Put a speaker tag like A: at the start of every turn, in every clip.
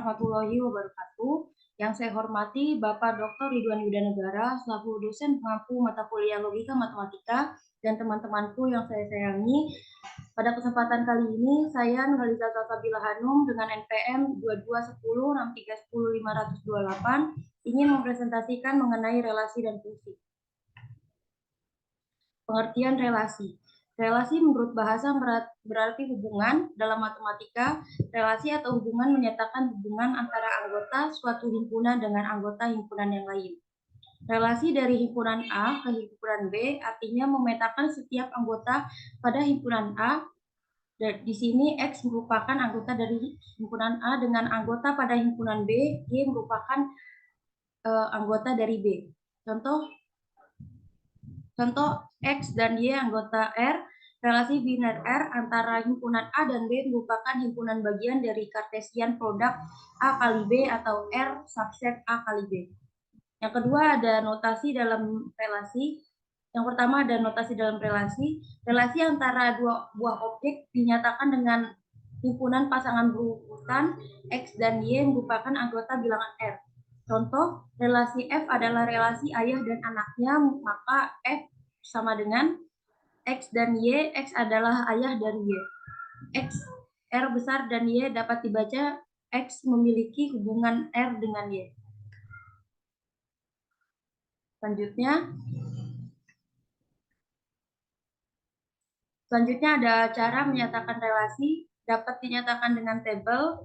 A: warahmatullahi wabarakatuh. Yang saya hormati Bapak Dr. Ridwan Yudanegara selaku dosen pengampu mata kuliah Logika Matematika dan teman-temanku yang saya sayangi. Pada kesempatan kali ini saya Nurhaliza Salsabila Hanum dengan NPM 22106310 528 ingin mempresentasikan mengenai relasi dan fungsi. Pengertian relasi. Relasi menurut bahasa berarti hubungan. Dalam matematika, relasi atau hubungan menyatakan hubungan antara anggota suatu himpunan dengan anggota himpunan yang lain. Relasi dari himpunan A ke himpunan B artinya memetakan setiap anggota pada himpunan A. Di sini X merupakan anggota dari himpunan A dengan anggota pada himpunan B, Y merupakan anggota dari B. Contoh X dan Y anggota R, relasi biner R antara himpunan A dan B merupakan himpunan bagian dari Kartesian produk A kali B atau R subset A kali B. Yang kedua ada notasi dalam relasi. Yang pertama ada notasi dalam relasi. Relasi antara dua buah objek dinyatakan dengan himpunan pasangan berurutan X dan Y merupakan anggota bilangan R. Contoh, relasi F adalah relasi ayah dan anaknya, maka F sama dengan X dan Y, X adalah ayah dari Y. X, R besar dan Y dapat dibaca X memiliki hubungan R dengan Y. Selanjutnya ada cara menyatakan relasi, dapat dinyatakan dengan tabel.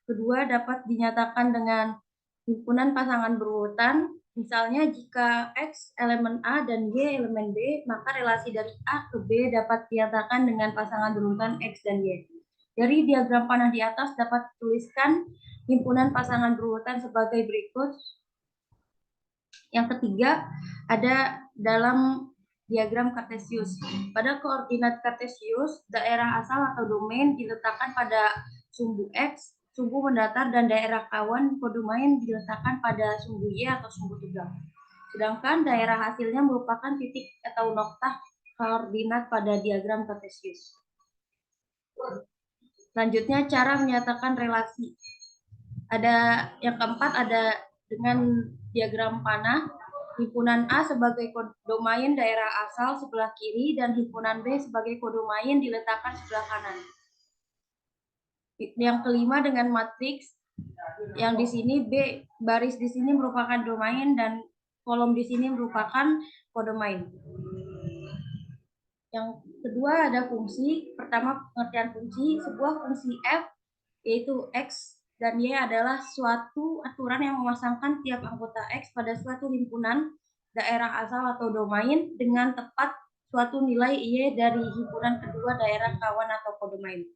A: Kedua, dapat dinyatakan dengan himpunan pasangan berurutan. Misalnya jika X elemen A dan Y elemen B, maka relasi dari A ke B dapat dinyatakan dengan pasangan berurutan X dan Y. Dari diagram panah di atas dapat dituliskan himpunan pasangan berurutan sebagai berikut. Yang ketiga, ada dalam diagram Kartesius. Pada koordinat Kartesius, daerah asal atau domain diletakkan pada sumbu X, sumbu mendatar, dan daerah kawan kodomain diletakkan pada sumbu Y atau sumbu tegang. Sedangkan daerah hasilnya merupakan titik atau noktah koordinat pada diagram Kartesius. Selanjutnya cara menyatakan relasi. Ada yang keempat ada dengan diagram panah, himpunan A sebagai kodomain daerah asal sebelah kiri dan himpunan B sebagai kodomain diletakkan sebelah kanan. Yang kelima dengan matriks, yang di sini B baris di sini merupakan domain dan kolom di sini merupakan kodomain. Yang kedua ada fungsi. Pertama pengertian fungsi, sebuah fungsi F yaitu X dan Y adalah suatu aturan yang memasangkan tiap anggota X pada suatu himpunan daerah asal atau domain dengan tepat suatu nilai Y dari himpunan kedua daerah kawan atau kodomain.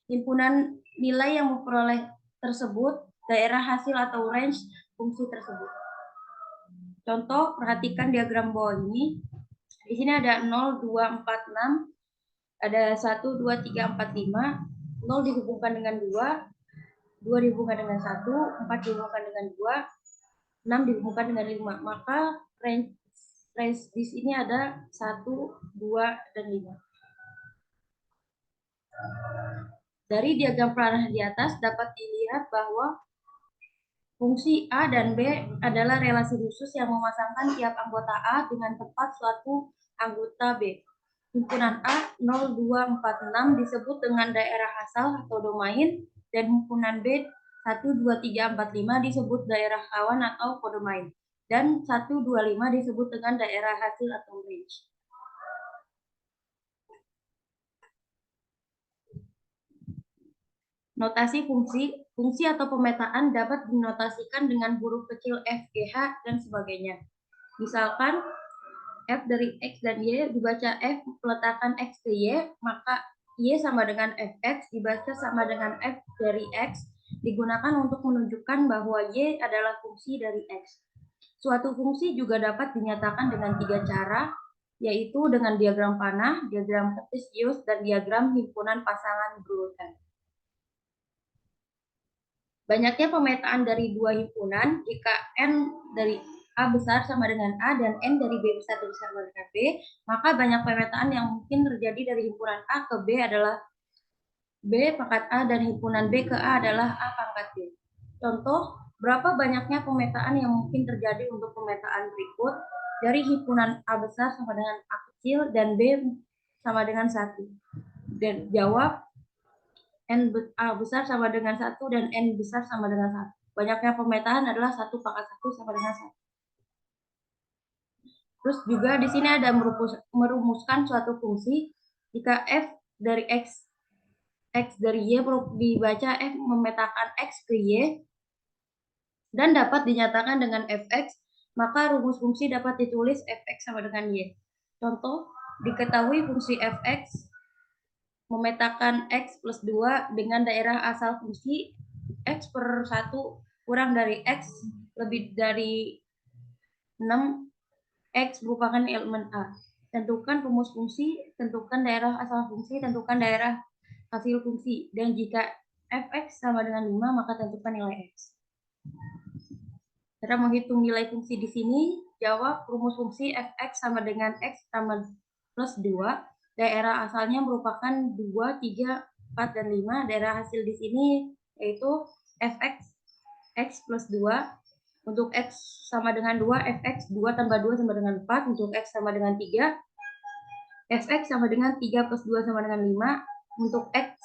A: Himpunan nilai yang memperoleh tersebut daerah hasil atau range fungsi tersebut. Contoh, perhatikan diagram bawah ini. Di sini ada 0, 2, 4, 6, ada 1, 2, 3, 4, 5, 0 dihubungkan dengan 2, 2 dihubungkan dengan 1, 4 dihubungkan dengan 2, 6 dihubungkan dengan 5. Maka range di sini ada 1, 2, dan 5. Dari diagram panah di atas dapat dilihat bahwa fungsi A dan B adalah relasi khusus yang memasangkan tiap anggota A dengan tepat suatu anggota B. Himpunan A 0, 2, 4, 6 disebut dengan daerah asal atau domain, dan himpunan B 1, 2, 3, 4, 5 disebut daerah kawan atau kodomain, dan 1, 2, 5 disebut dengan daerah hasil atau range. Notasi fungsi. Fungsi atau pemetaan dapat dinotasikan dengan huruf kecil F, G, H, dan sebagainya. Misalkan F dari X dan Y dibaca F peletakan X ke Y, maka Y sama dengan Fx dibaca sama dengan F dari X, digunakan untuk menunjukkan bahwa Y adalah fungsi dari X. Suatu fungsi juga dapat dinyatakan dengan 3 cara, yaitu dengan diagram panah, diagram Kartesius, dan diagram himpunan pasangan berurutan. Banyaknya pemetaan dari dua himpunan, jika N dari A besar sama dengan A dan N dari B besar sama dengan B, maka banyak pemetaan yang mungkin terjadi dari himpunan A ke B adalah B pangkat A dan himpunan B ke A adalah A pangkat B. Contoh, berapa banyaknya pemetaan yang mungkin terjadi untuk pemetaan berikut dari himpunan A besar sama dengan A kecil dan B sama dengan 1. Dan jawab N A besar sama dengan 1 dan N besar sama dengan 1. Banyaknya pemetaan adalah 1 pangkat 1 sama dengan 1. Terus juga di sini ada merumuskan suatu fungsi jika f dari x dari y dibaca f memetakan x ke y dan dapat dinyatakan dengan fx, maka rumus fungsi dapat ditulis fx sama dengan y. Contoh, diketahui fungsi fx memetakan x plus 2 dengan daerah asal fungsi x per 1 kurang dari x lebih dari 6, X merupakan elemen A. Tentukan rumus fungsi, tentukan daerah asal fungsi, tentukan daerah hasil fungsi. Dan jika fx sama dengan 5, maka tentukan nilai x. Cara menghitung nilai fungsi di sini, jawab rumus fungsi fx sama dengan x tambah plus 2. Daerah asalnya merupakan 2, 3, 4, dan 5. Daerah hasil di sini yaitu fx, x plus 2. Untuk X sama dengan 2, Fx 2 tambah 2 sama dengan 4. Untuk X sama dengan 3, Fx sama dengan 3 plus 2 sama dengan 5. Untuk X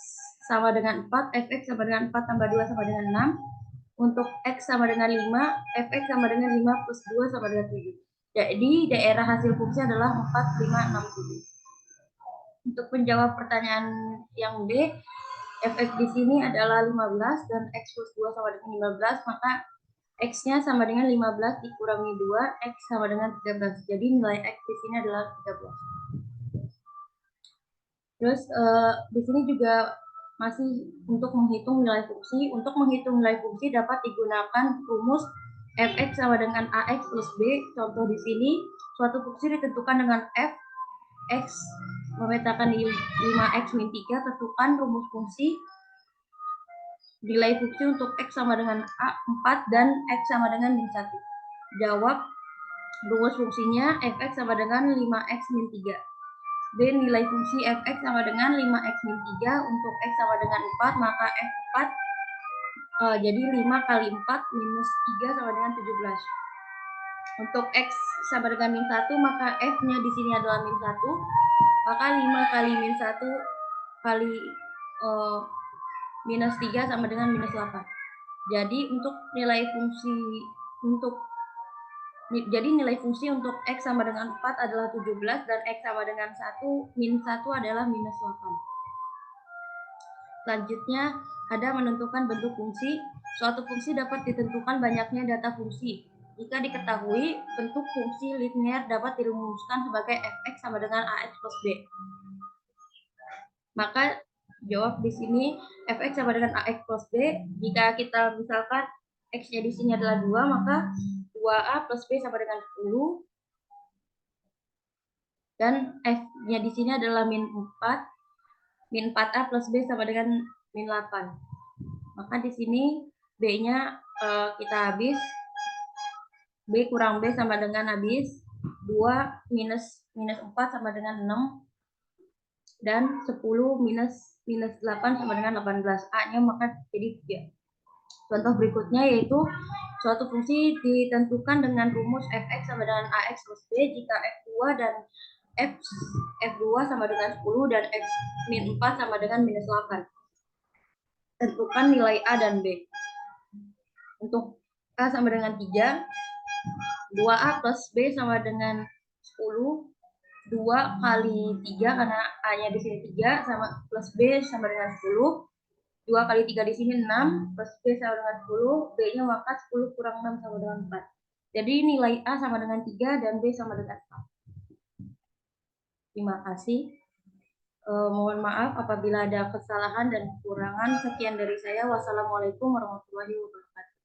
A: sama dengan 4, Fx sama dengan 4 tambah 2 sama dengan 6. Untuk X sama dengan 5, Fx sama dengan 5 plus 2 sama dengan 7. Jadi daerah hasil fungsi adalah 4, 5, 6, 7. Untuk menjawab pertanyaan yang B, Fx di sini adalah 15 dan X plus 2 sama dengan 15, maka X-nya sama dengan 15 dikurangi 2, X sama dengan 13. Jadi nilai X di sini adalah 13. Terus di sini juga masih untuk menghitung nilai fungsi. Untuk menghitung nilai fungsi dapat digunakan rumus Fx sama dengan Ax plus B. Contoh di sini, suatu fungsi ditentukan dengan F, X memetakan 5X min 3, tentukan rumus fungsi nilai fungsi untuk X sama dengan A 4 dan X sama dengan min 1. Jawab rumus fungsinya fx sama dengan 5x min 3. B nilai fungsi fx sama dengan 5x min 3. Untuk x sama dengan 4, maka f4 jadi 5 kali 4 minus 3 sama dengan 17. Untuk x sama dengan min 1, maka f-nya di sini adalah min 1. Maka 5 kali min 1 kali minus 3 sama dengan minus 8. Jadi untuk nilai fungsi untuk X sama dengan 4 adalah 17 dan X sama dengan 1 min 1 adalah minus 8. Selanjutnya ada menentukan bentuk fungsi. Suatu fungsi dapat ditentukan banyaknya data fungsi. Jika diketahui bentuk fungsi linear dapat dirumuskan sebagai fx sama dengan ax plus b. Maka jawab di sini fx sama dengan ax plus b. Jika kita misalkan x-nya di sini adalah 2, maka 2a plus b sama dengan 10. Dan f-nya di sini adalah min 4. Min 4a plus b sama dengan min 8. Maka di sini b-nya kita habis. B kurang B sama dengan habis 2 minus 4 sama dengan 6 dan 10 minus 8 sama dengan 18. A-nya maka jadi 3. Contoh berikutnya yaitu suatu fungsi ditentukan dengan rumus fx sama dengan ax plus b jika f2 dan f2 sama dengan 10 dan x min 4 sama dengan minus 8. Tentukan nilai A dan B. Untuk A sama dengan 3, 2A plus B sama dengan 10, 2 kali 3 karena A-nya di sini 3 sama plus B sama dengan 10. 2 kali 3 di sini 6 plus B sama dengan 10, B-nya maka 10 kurang 6 sama dengan 4. Jadi nilai A sama dengan 3 dan B sama dengan 4. Terima kasih. Mohon maaf apabila ada kesalahan dan kekurangan. Sekian dari saya. Wassalamualaikum warahmatullahi wabarakatuh.